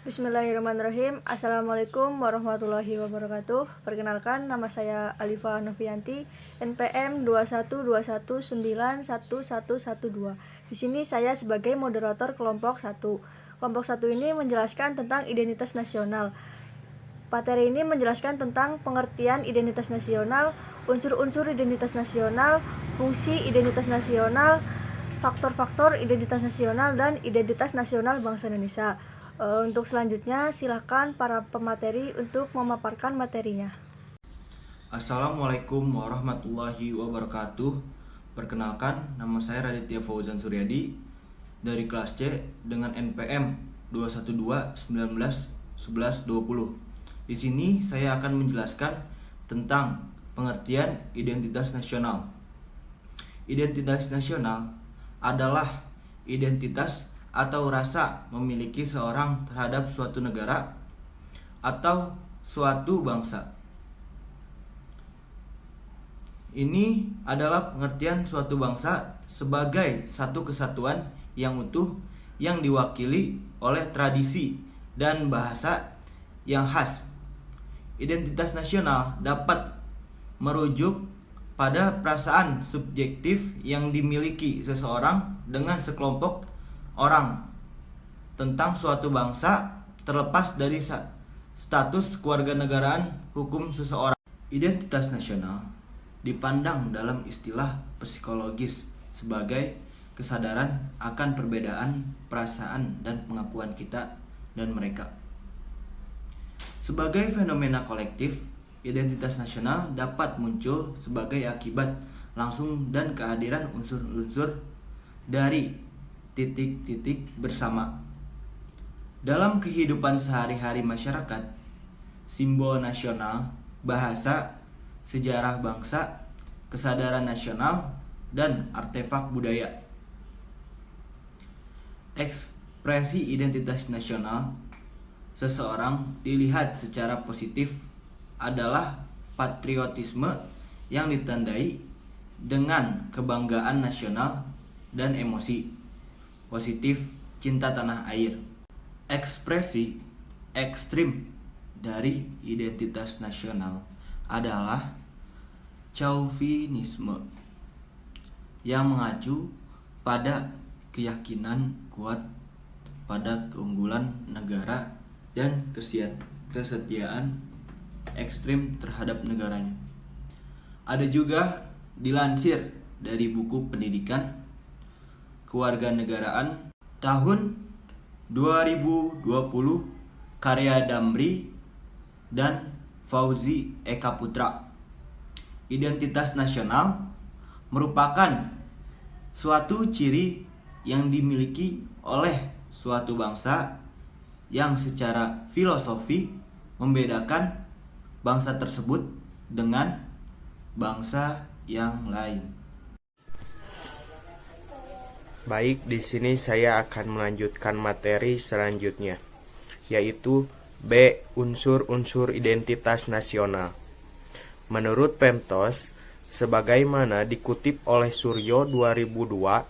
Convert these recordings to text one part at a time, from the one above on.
Bismillahirrahmanirrahim. Assalamualaikum warahmatullahi wabarakatuh. Perkenalkan, nama saya Alifa Novianti, NPM 212191112. Di sini saya sebagai moderator kelompok 1. Kelompok 1 ini menjelaskan tentang identitas nasional. Materi ini menjelaskan tentang pengertian identitas nasional, unsur-unsur identitas nasional, fungsi identitas nasional, faktor-faktor identitas nasional, dan identitas nasional bangsa Indonesia. Untuk selanjutnya, silakan para pemateri untuk memaparkan materinya. Assalamualaikum warahmatullahi wabarakatuh. Perkenalkan, nama saya Raditya Fauzan Suryadi dari kelas C dengan NPM 212191120. Di sini saya akan menjelaskan tentang pengertian identitas nasional. Identitas nasional adalah identitas atau rasa memiliki seorang terhadap suatu negara atau suatu bangsa. Ini adalah pengertian suatu bangsa sebagai satu kesatuan yang utuh yang diwakili oleh tradisi dan bahasa yang khas. Identitas nasional dapat merujuk pada perasaan subjektif yang dimiliki seseorang dengan sekelompok orang tentang suatu bangsa terlepas dari status kewarganegaraan hukum seseorang. Identitas nasional dipandang dalam istilah psikologis sebagai kesadaran akan perbedaan perasaan dan pengakuan kita dan mereka. Sebagai fenomena kolektif, identitas nasional dapat muncul sebagai akibat langsung dan kehadiran unsur-unsur dari titik-titik bersama. Dalam kehidupan sehari-hari masyarakat, simbol nasional, bahasa, sejarah bangsa, kesadaran nasional, dan artefak budaya. Ekspresi identitas nasional seseorang dilihat secara positif adalah patriotisme yang ditandai dengan kebanggaan nasional dan emosi positif cinta tanah air. Ekspresi ekstrim dari identitas nasional adalah chauvinisme yang mengacu pada keyakinan kuat pada keunggulan negara dan kesetiaan ekstrim terhadap negaranya. Ada juga dilansir dari buku pendidikan Kewarganegaraan tahun 2020 karya Damri dan Fauzi Eka Putra. Identitas nasional merupakan suatu ciri yang dimiliki oleh suatu bangsa yang secara filosofi membedakan bangsa tersebut dengan bangsa yang lain. Baik, di sini saya akan melanjutkan materi selanjutnya, yaitu B. Unsur-unsur identitas nasional. Menurut Pemtos, sebagaimana dikutip oleh Suryo 2002,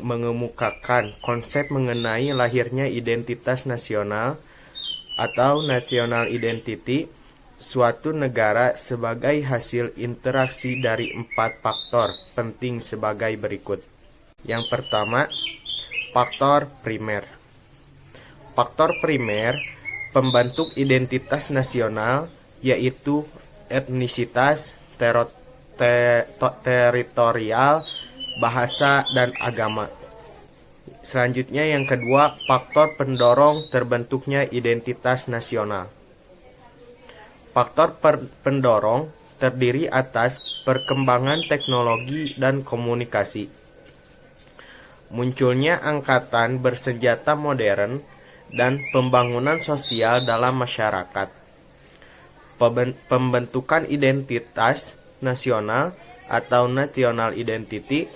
mengemukakan konsep mengenai lahirnya identitas nasional atau national identity suatu negara sebagai hasil interaksi dari 4 faktor penting sebagai berikut. Yang pertama, faktor primer. Faktor primer pembentuk identitas nasional yaitu etnisitas, teritorial, bahasa, dan agama. Selanjutnya yang kedua, faktor pendorong terbentuknya identitas nasional. Faktor pendorong terdiri atas perkembangan teknologi dan komunikasi, munculnya angkatan bersenjata modern, dan pembangunan sosial dalam masyarakat. Pembentukan identitas nasional atau national identity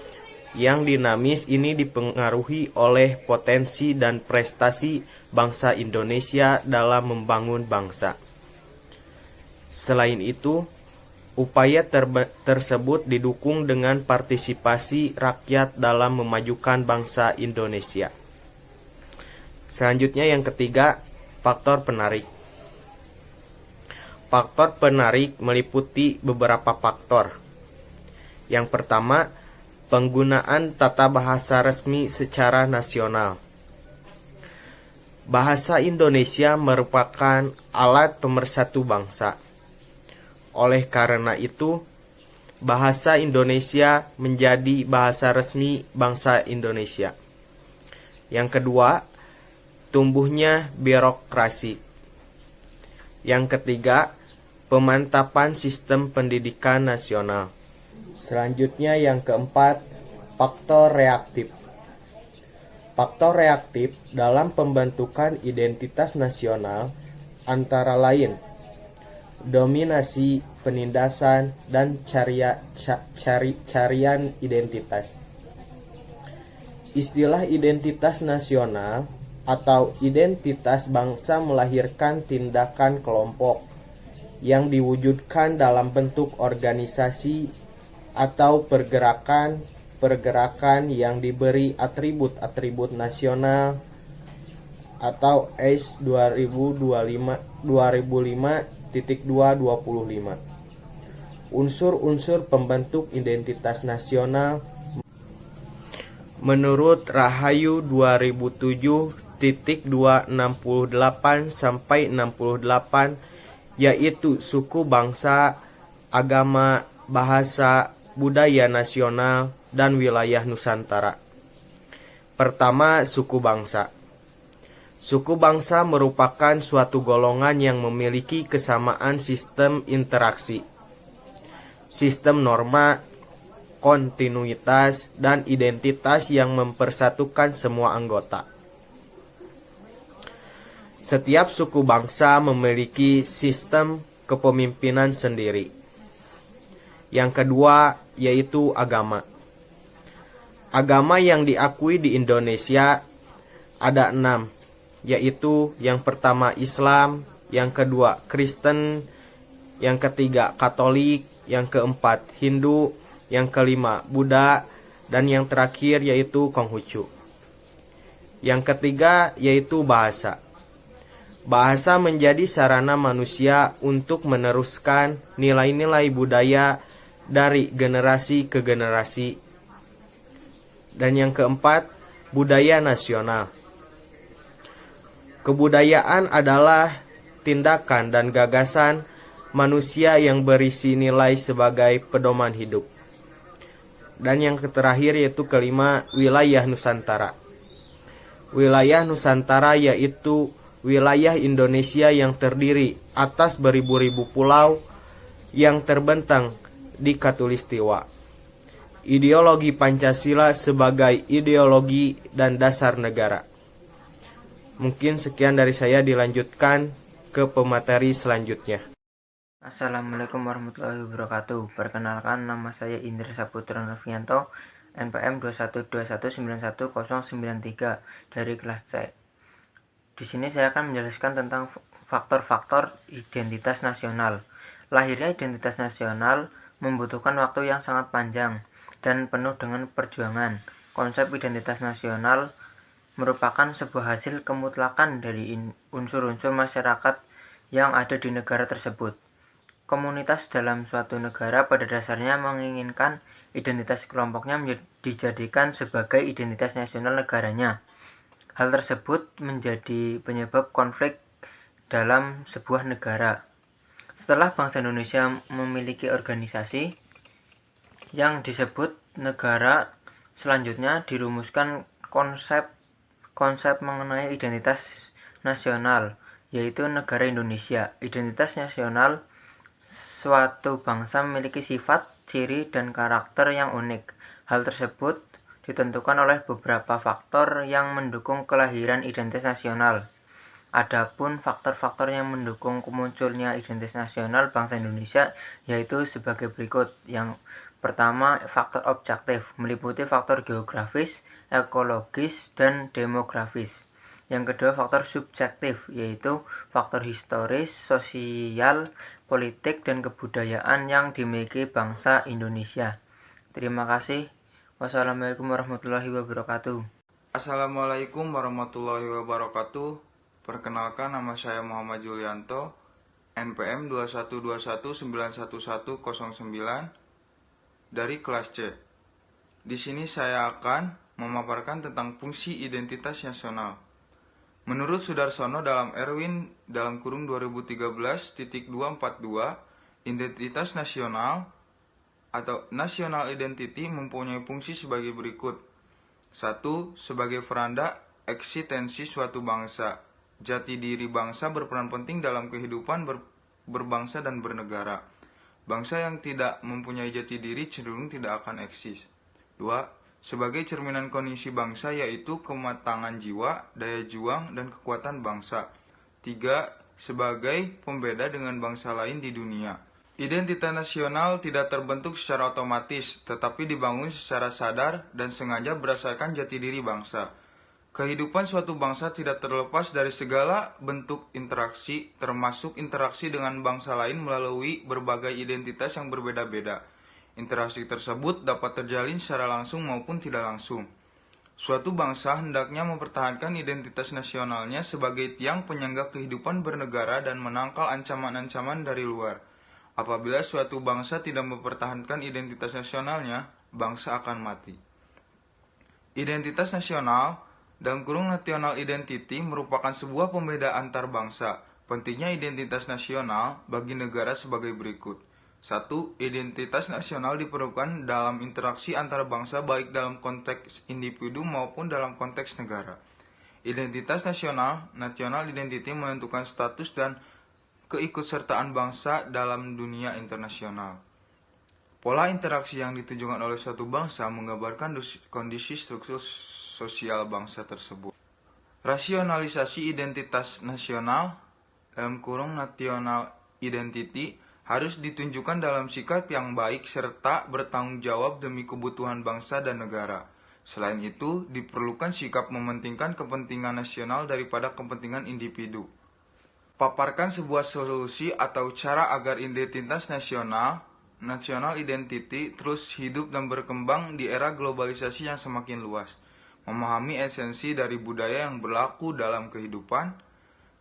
yang dinamis ini dipengaruhi oleh potensi dan prestasi bangsa Indonesia dalam membangun bangsa. Selain itu, upaya tersebut didukung dengan partisipasi rakyat dalam memajukan bangsa Indonesia. Selanjutnya yang ketiga, faktor penarik. Faktor penarik meliputi beberapa faktor. Yang pertama, penggunaan tata bahasa resmi secara nasional. Bahasa Indonesia merupakan alat pemersatu bangsa. Oleh karena itu, bahasa Indonesia menjadi bahasa resmi bangsa Indonesia. Yang kedua, tumbuhnya birokrasi. Yang ketiga, pemantapan sistem pendidikan nasional. Selanjutnya yang keempat, faktor reaktif. Faktor reaktif dalam pembentukan identitas nasional antara lain dominasi, penindasan, dan carian identitas. Istilah identitas nasional atau identitas bangsa melahirkan tindakan kelompok yang diwujudkan dalam bentuk organisasi atau pergerakan yang diberi atribut-atribut nasional atau ACE 2005.225. Unsur-unsur pembentuk identitas nasional menurut Rahayu 2007.268 sampai 68 yaitu suku, bangsa, agama, bahasa, budaya nasional, dan wilayah Nusantara. Pertama, suku bangsa. Suku bangsa merupakan suatu golongan yang memiliki kesamaan sistem interaksi, sistem norma, kontinuitas, dan identitas yang mempersatukan semua anggota. Setiap suku bangsa memiliki sistem kepemimpinan sendiri. Yang kedua, yaitu agama. Agama yang diakui di Indonesia ada 6, yaitu yang pertama Islam, yang kedua Kristen, yang ketiga Katolik, yang keempat Hindu, yang kelima Buddha, dan yang terakhir yaitu Konghucu. Yang ketiga yaitu bahasa. Bahasa menjadi sarana manusia untuk meneruskan nilai-nilai budaya dari generasi ke generasi. Dan yang keempat, budaya nasional. Kebudayaan adalah tindakan dan gagasan manusia yang berisi nilai sebagai pedoman hidup. Dan yang terakhir yaitu kelima, wilayah Nusantara. Wilayah Nusantara yaitu wilayah Indonesia yang terdiri atas beribu-ribu pulau yang terbentang di Katulistiwa. Ideologi Pancasila sebagai ideologi dan dasar negara. Mungkin sekian dari saya, dilanjutkan ke pemateri selanjutnya. Assalamualaikum warahmatullahi wabarakatuh. Perkenalkan, nama saya Indra Saputra Novianto, NPM 2121919093 dari kelas C. Di sini saya akan menjelaskan tentang faktor-faktor identitas nasional. Lahirnya identitas nasional membutuhkan waktu yang sangat panjang dan penuh dengan perjuangan. Konsep identitas nasional merupakan sebuah hasil kemutlakan dari unsur-unsur masyarakat yang ada di negara tersebut. Komunitas dalam suatu negara pada dasarnya menginginkan identitas kelompoknya dijadikan sebagai identitas nasional negaranya. Hal tersebut menjadi penyebab konflik dalam sebuah negara. Setelah bangsa Indonesia memiliki organisasi yang disebut negara, selanjutnya dirumuskan konsep mengenai identitas nasional, yaitu negara Indonesia. Identitas nasional suatu bangsa memiliki sifat, ciri, dan karakter yang unik. Hal tersebut ditentukan oleh beberapa faktor yang mendukung kelahiran identitas nasional. Adapun faktor-faktor yang mendukung munculnya identitas nasional bangsa Indonesia yaitu sebagai berikut. Yang pertama, faktor objektif, meliputi faktor geografis, ekologis, dan demografis. Yang kedua, faktor subjektif, yaitu faktor historis, sosial, politik, dan kebudayaan yang dimiliki bangsa Indonesia. Terima kasih. Wassalamualaikum warahmatullahi wabarakatuh. Assalamualaikum warahmatullahi wabarakatuh. Perkenalkan, nama saya Muhammad Julianto, NPM 212191109 dari kelas C. Di sini saya akan memaparkan tentang fungsi identitas nasional. Menurut Sudarsono dalam Erwin dalam kurung 2013.242, identitas nasional atau national identity mempunyai fungsi sebagai berikut. 1. Sebagai peranda eksistensi suatu bangsa. Jati diri bangsa berperan penting dalam kehidupan berbangsa dan bernegara. Bangsa yang tidak mempunyai jati diri cenderung tidak akan eksis. 2. Sebagai cerminan kondisi bangsa, yaitu kematangan jiwa, daya juang, dan kekuatan bangsa. 3. Sebagai pembeda dengan bangsa lain di dunia. Identitas nasional tidak terbentuk secara otomatis, tetapi dibangun secara sadar dan sengaja berdasarkan jati diri bangsa. Kehidupan suatu bangsa tidak terlepas dari segala bentuk interaksi, termasuk interaksi dengan bangsa lain melalui berbagai identitas yang berbeda-beda. Interaksi tersebut dapat terjalin secara langsung maupun tidak langsung. Suatu bangsa hendaknya mempertahankan identitas nasionalnya sebagai tiang penyangga kehidupan bernegara dan menangkal ancaman-ancaman dari luar. Apabila suatu bangsa tidak mempertahankan identitas nasionalnya, bangsa akan mati. Identitas nasional dalam kurung national identity merupakan sebuah pembeda antar bangsa. Pentingnya identitas nasional bagi negara sebagai berikut. 1. Identitas nasional diperlukan dalam interaksi antar bangsa baik dalam konteks individu maupun dalam konteks negara. Identitas nasional, national identity menentukan status dan keikutsertaan bangsa dalam dunia internasional. Pola interaksi yang ditunjukkan oleh suatu bangsa menggambarkan kondisi struktur sosial bangsa tersebut. Rasionalisasi identitas nasional dalam kurung national identity harus ditunjukkan dalam sikap yang baik serta bertanggung jawab demi kebutuhan bangsa dan negara. Selain itu, diperlukan sikap mementingkan kepentingan nasional daripada kepentingan individu. Paparkan sebuah solusi atau cara agar identitas nasional, national identity, terus hidup dan berkembang di era globalisasi yang semakin luas. Memahami esensi dari budaya yang berlaku dalam kehidupan.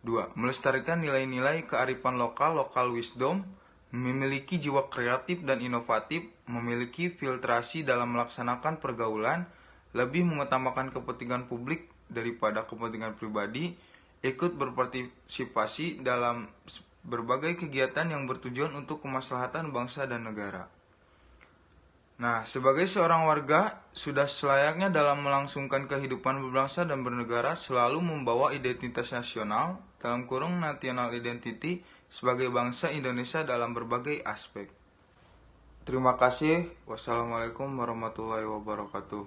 2. Melestarikan nilai-nilai kearifan lokal, local wisdom, memiliki jiwa kreatif dan inovatif, memiliki filtrasi dalam melaksanakan pergaulan, lebih mengutamakan kepentingan publik daripada kepentingan pribadi, ikut berpartisipasi dalam berbagai kegiatan yang bertujuan untuk kemaslahatan bangsa dan negara. Nah, sebagai seorang warga, sudah selayaknya dalam melangsungkan kehidupan berbangsa dan bernegara selalu membawa identitas nasional, dalam kurung national identity, sebagai bangsa Indonesia dalam berbagai aspek. Terima kasih. Wassalamualaikum warahmatullahi wabarakatuh.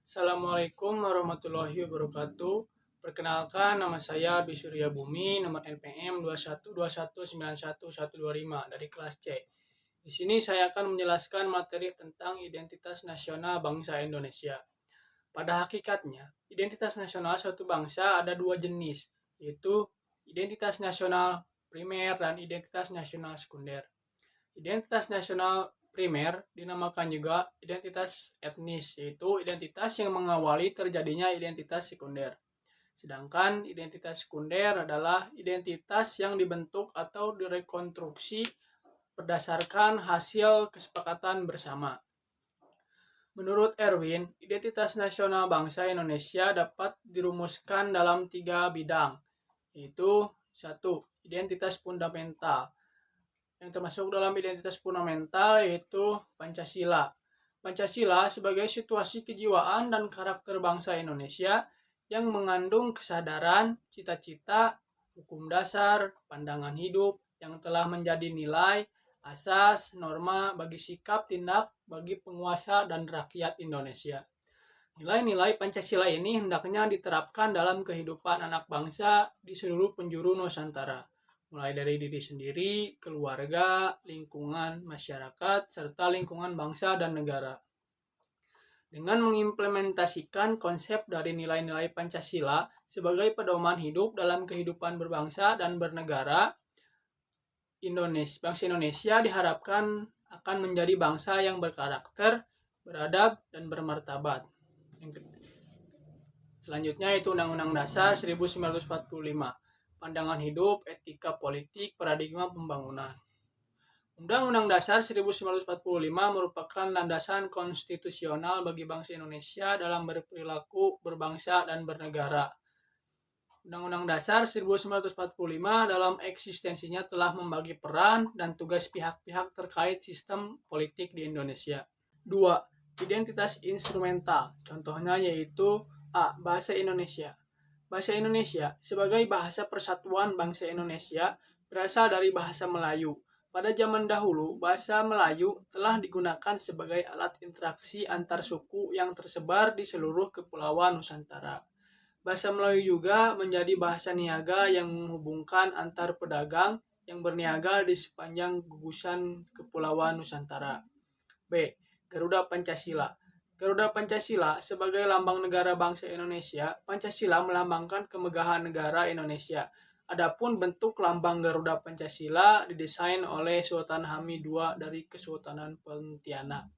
Assalamualaikum warahmatullahi wabarakatuh. Perkenalkan, nama saya Bisurya Bumi, nomor NPM 212191125 dari kelas C. Di sini saya akan menjelaskan materi tentang identitas nasional bangsa Indonesia. Pada hakikatnya, identitas nasional suatu bangsa ada dua jenis, yaitu identitas nasional primer dan identitas nasional sekunder. Identitas nasional primer dinamakan juga identitas etnis, yaitu identitas yang mengawali terjadinya identitas sekunder. Sedangkan identitas sekunder adalah identitas yang dibentuk atau direkonstruksi berdasarkan hasil kesepakatan bersama. Menurut Erwin, identitas nasional bangsa Indonesia dapat dirumuskan dalam 3 bidang, yaitu 1. Identitas fundamental. Yang termasuk dalam identitas fundamental yaitu Pancasila. Pancasila sebagai situasi kejiwaan dan karakter bangsa Indonesia yang mengandung kesadaran, cita-cita, hukum dasar, pandangan hidup yang telah menjadi nilai, asas, norma bagi sikap tindak bagi penguasa dan rakyat Indonesia. Nilai-nilai Pancasila ini hendaknya diterapkan dalam kehidupan anak bangsa di seluruh penjuru Nusantara, mulai dari diri sendiri, keluarga, lingkungan, masyarakat, serta lingkungan bangsa dan negara. Dengan mengimplementasikan konsep dari nilai-nilai Pancasila sebagai pedoman hidup dalam kehidupan berbangsa dan bernegara, bangsa Indonesia diharapkan akan menjadi bangsa yang berkarakter, beradab, dan bermartabat. Selanjutnya itu Undang-Undang Dasar 1945, pandangan hidup, etika politik, paradigma pembangunan. Undang-Undang Dasar 1945 merupakan landasan konstitusional bagi bangsa Indonesia dalam berperilaku, berbangsa, dan bernegara. Undang-Undang Dasar 1945 dalam eksistensinya telah membagi peran dan tugas pihak-pihak terkait sistem politik di Indonesia. 2. Identitas instrumental. Contohnya yaitu A. Bahasa Indonesia. Bahasa Indonesia sebagai bahasa persatuan bangsa Indonesia berasal dari bahasa Melayu. Pada zaman dahulu, bahasa Melayu telah digunakan sebagai alat interaksi antar suku yang tersebar di seluruh kepulauan Nusantara. Bahasa Melayu juga menjadi bahasa niaga yang menghubungkan antar pedagang yang berniaga di sepanjang gugusan kepulauan Nusantara. B. Garuda Pancasila. Garuda Pancasila sebagai lambang negara bangsa Indonesia, Pancasila melambangkan kemegahan negara Indonesia. Adapun bentuk lambang Garuda Pancasila didesain oleh Sultan Hamid II dari Kesultanan Pontianak.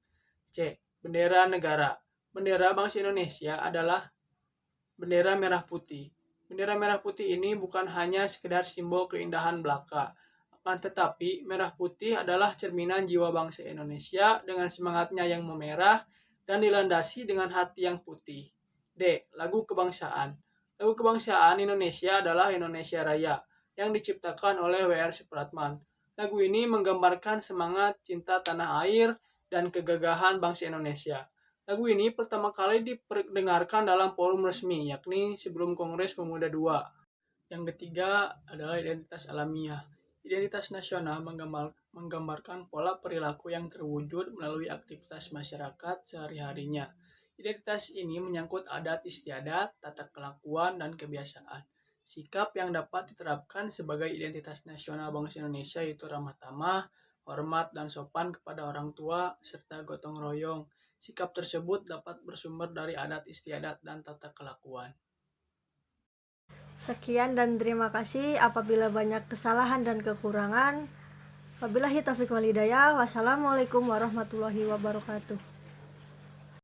C. Bendera negara. Bendera bangsa Indonesia adalah bendera merah putih. Bendera merah putih ini bukan hanya sekedar simbol keindahan belaka, akan tetapi merah putih adalah cerminan jiwa bangsa Indonesia dengan semangatnya yang memerah dan dilandasi dengan hati yang putih. D. Lagu kebangsaan. Lagu kebangsaan Indonesia adalah Indonesia Raya yang diciptakan oleh W.R. Supratman. Lagu ini menggambarkan semangat cinta tanah air dan kegagahan bangsa Indonesia. Lagu ini pertama kali diperdengarkan dalam forum resmi, yakni sebelum Kongres Pemuda II. Yang ketiga adalah identitas alamiah. Identitas nasional menggambarkan pola perilaku yang terwujud melalui aktivitas masyarakat sehari-harinya. Identitas ini menyangkut adat istiadat, tata kelakuan, dan kebiasaan. Sikap yang dapat diterapkan sebagai identitas nasional bangsa Indonesia yaitu ramah tamah, hormat dan sopan kepada orang tua, serta gotong royong. Sikap tersebut dapat bersumber dari adat istiadat dan tata kelakuan. Sekian dan terima kasih. Apabila banyak kesalahan dan kekurangan, wabillahi taufiq wal hidayah. Wassalamualaikum warahmatullahi wabarakatuh.